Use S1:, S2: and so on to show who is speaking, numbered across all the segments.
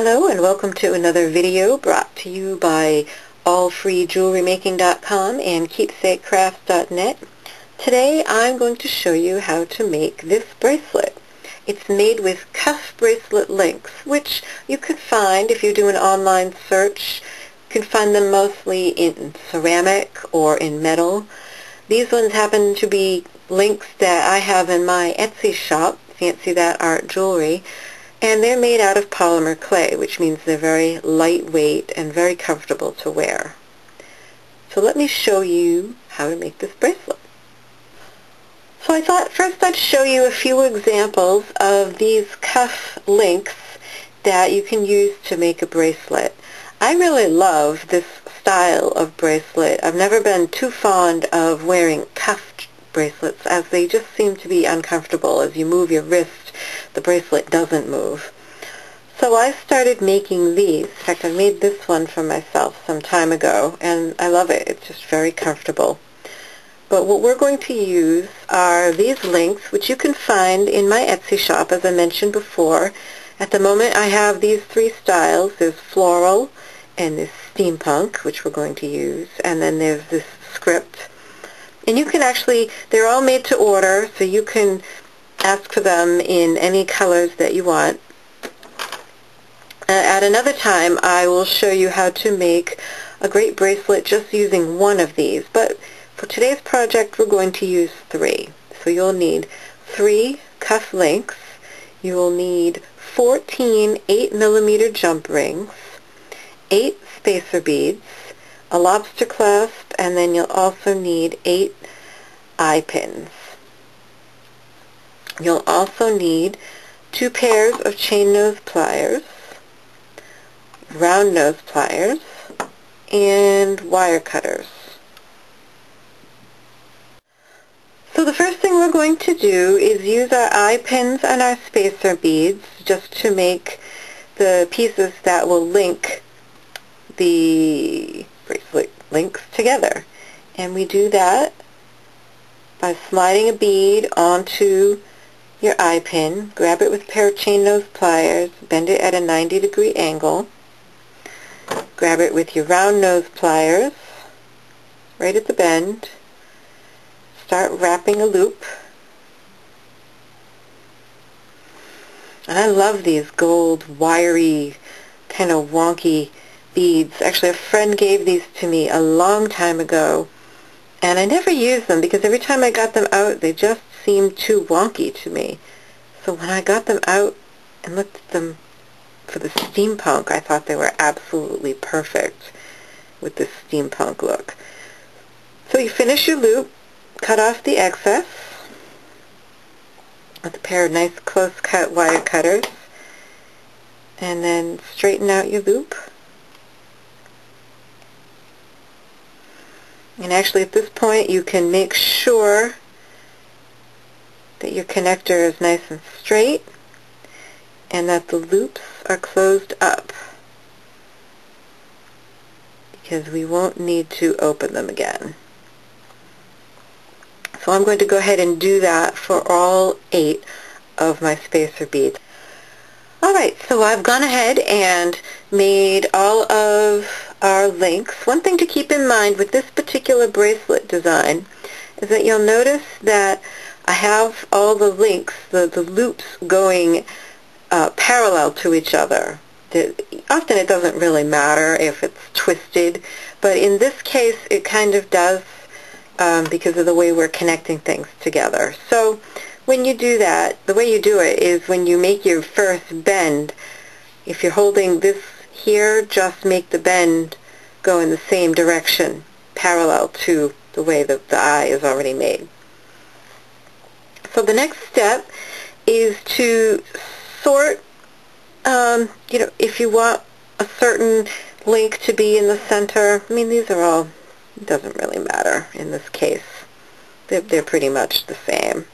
S1: Hello and welcome to another video brought to you by AllFreeJewelryMaking.com and KeepsakeCrafts.net. Today I'm going to show you how to make this bracelet. It's made with cuff bracelet links, which you can find if you do an online search. You can find them mostly in ceramic or in metal. These ones happen to be links that I have in my Etsy shop, Fancy That Art Jewelry. And they're made out of polymer clay, which means they're very lightweight and very comfortable to wear. So let me show you how to make this bracelet. So I thought first I'd show you a few examples of these cuff links that you can use to make a bracelet. I really love this style of bracelet. I've never been too fond of wearing cuffed bracelets, as they just seem to be uncomfortable. As you move your wrist, the bracelet doesn't move. So I started making these. In fact, I made this one for myself some time ago, and I love it. It's just very comfortable. But what we're going to use are these links, which you can find in my Etsy shop, as I mentioned before. At the moment, I have these three styles. There's floral, and there's steampunk, which we're going to use, and then there's this script. And you can actually, they're all made to order, so you can ask for them in any colors that you want. At another time, I will show you how to make a great bracelet just using one of these. But for today's project, we're going to use three. So you'll need 3 cuff links. You will need 14 8mm jump rings, 8 spacer beads, a lobster clasp, and then you'll also need 8 eye pins. You'll also need 2 pairs of chain nose pliers, round nose pliers, and wire cutters. So the first thing we're going to do is use our eye pins and our spacer beads just to make the pieces that will link the bracelet links together. And we do that by sliding a bead onto your eye pin, grab it with a pair of chain nose pliers, bend it at a 90-degree angle, grab it with your round nose pliers right at the bend, start wrapping a loop. And I love these gold, wiry, kind of wonky beads. Actually, a friend gave these to me a long time ago, and I never used them because every time I got them out, they just seemed too wonky to me. So when I got them out and looked at them for the steampunk, I thought they were absolutely perfect with this steampunk look. So you finish your loop, cut off the excess with a pair of nice close-cut wire cutters, and then straighten out your loop. And actually at this point you can make sure that your connector is nice and straight and that the loops are closed up, because we won't need to open them again. So I'm going to go ahead and do that for all 8 of my spacer beads. Alright, so I've gone ahead and made all of our links. One thing to keep in mind with this particular bracelet design is that you'll notice that I have all the links, the loops going parallel to each other. Often it doesn't really matter if it's twisted, but in this case it kind of does because of the way we're connecting things together. So when you do that, the way you do it is when you make your first bend, if you're holding this here, just make the bend go in the same direction, parallel to the way that the eye is already made. So the next step is to sort, if you want a certain link to be in the center. I mean, these are all, it doesn't really matter in this case. They're pretty much the same.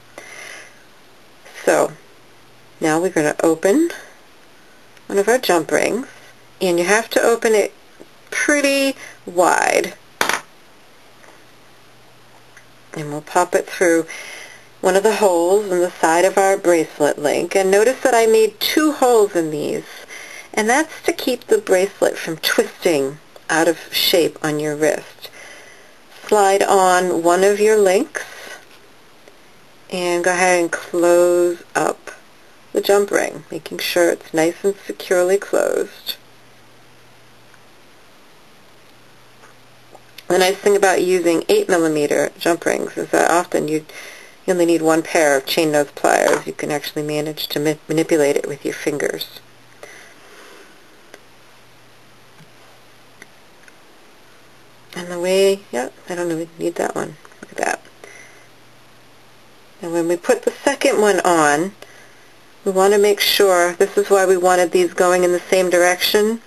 S1: So now we're going to open one of our jump rings, and you have to open it pretty wide. And we'll pop it through one of the holes in the side of our bracelet link. And notice that I made 2 holes in these, and that's to keep the bracelet from twisting out of shape on your wrist. Slide on one of your links and go ahead and close up the jump ring, making sure it's nice and securely closed. The nice thing about using 8mm jump rings is that often you only need one pair of chain nose pliers. You can actually manage to manipulate it with your fingers. And the way, yeah, I don't even need that one. Look at that. And when we put the second one on, we want to make sure, this is why we wanted these going in the same direction,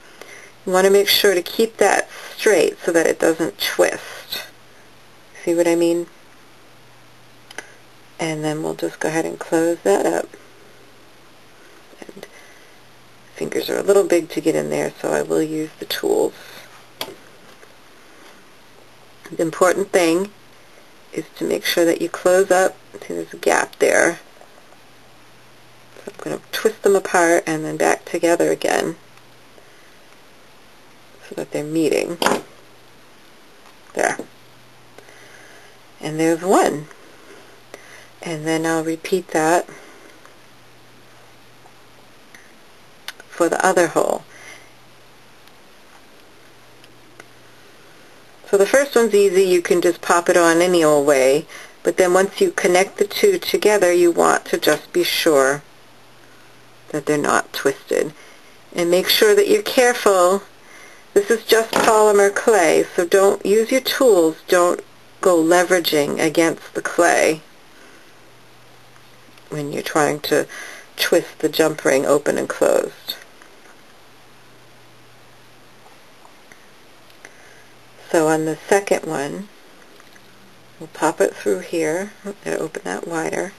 S1: we want to make sure to keep that straight so that it doesn't twist. See what I mean? And then we'll just go ahead and close that up. And fingers are a little big to get in there, so I will use the tools. The important thing is to make sure that you close up. See, there's a gap there. So I'm going to twist them apart and then back together again so that they're meeting. There. And there's one. And then I'll repeat that for the other hole. So the first one's easy. You can just pop it on any old way. But then once you connect the two together, you want to just be sure that they're not twisted. And make sure that you're careful. This is just polymer clay, so don't use your tools. Don't go leveraging against the clay when you're trying to twist the jump ring open and closed. So on the second one, we'll pop it through here. I'm going to open that wider.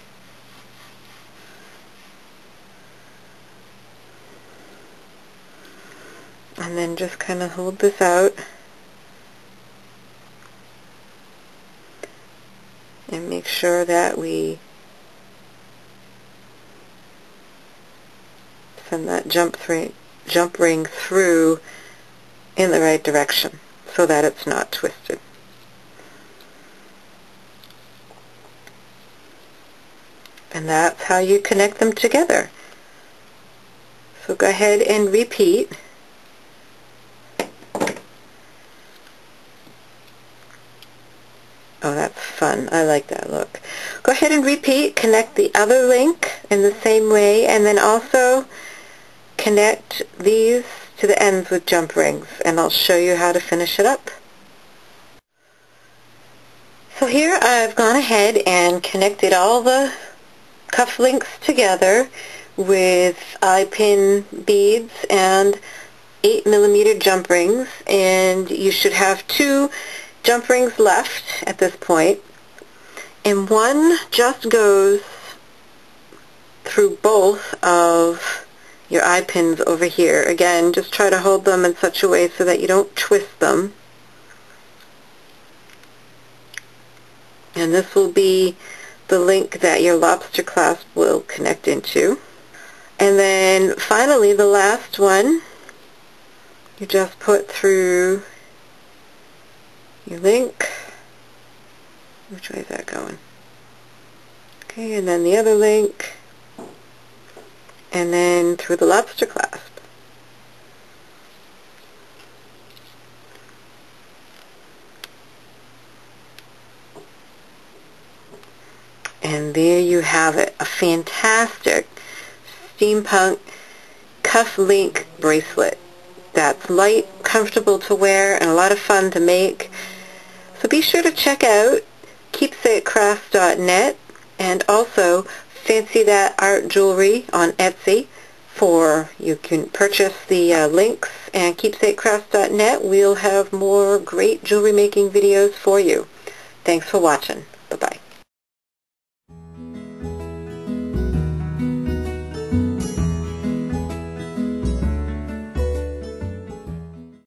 S1: And then just kind of hold this out and make sure that we send that jump ring through in the right direction so that it's not twisted. And that's how you connect them together. So go ahead and repeat. Oh, that's fun. I like that look. Go ahead and repeat. Connect the other link in the same way, and then also connect these to the ends with jump rings, and I'll show you how to finish it up. So here I've gone ahead and connected all the cuff links together with eye-pin beads and 8mm jump rings, and you should have 2 jump rings left at this point, and one just goes through both of your eye pins over here. Again, just try to hold them in such a way so that you don't twist them. And this will be the link that your lobster clasp will connect into. And then finally, the last one, you just put through your link. Which way is that going? Okay, and then the other link, and then through the lobster clasp. And there you have it, a fantastic steampunk cuff link bracelet that's light, comfortable to wear, and a lot of fun to make. So be sure to check out keepsakecrafts.net, and also Fancy That Art Jewelry on Etsy. You can purchase the links, and keepsakecrafts.net. We'll have more great jewelry making videos for you. Thanks for watching.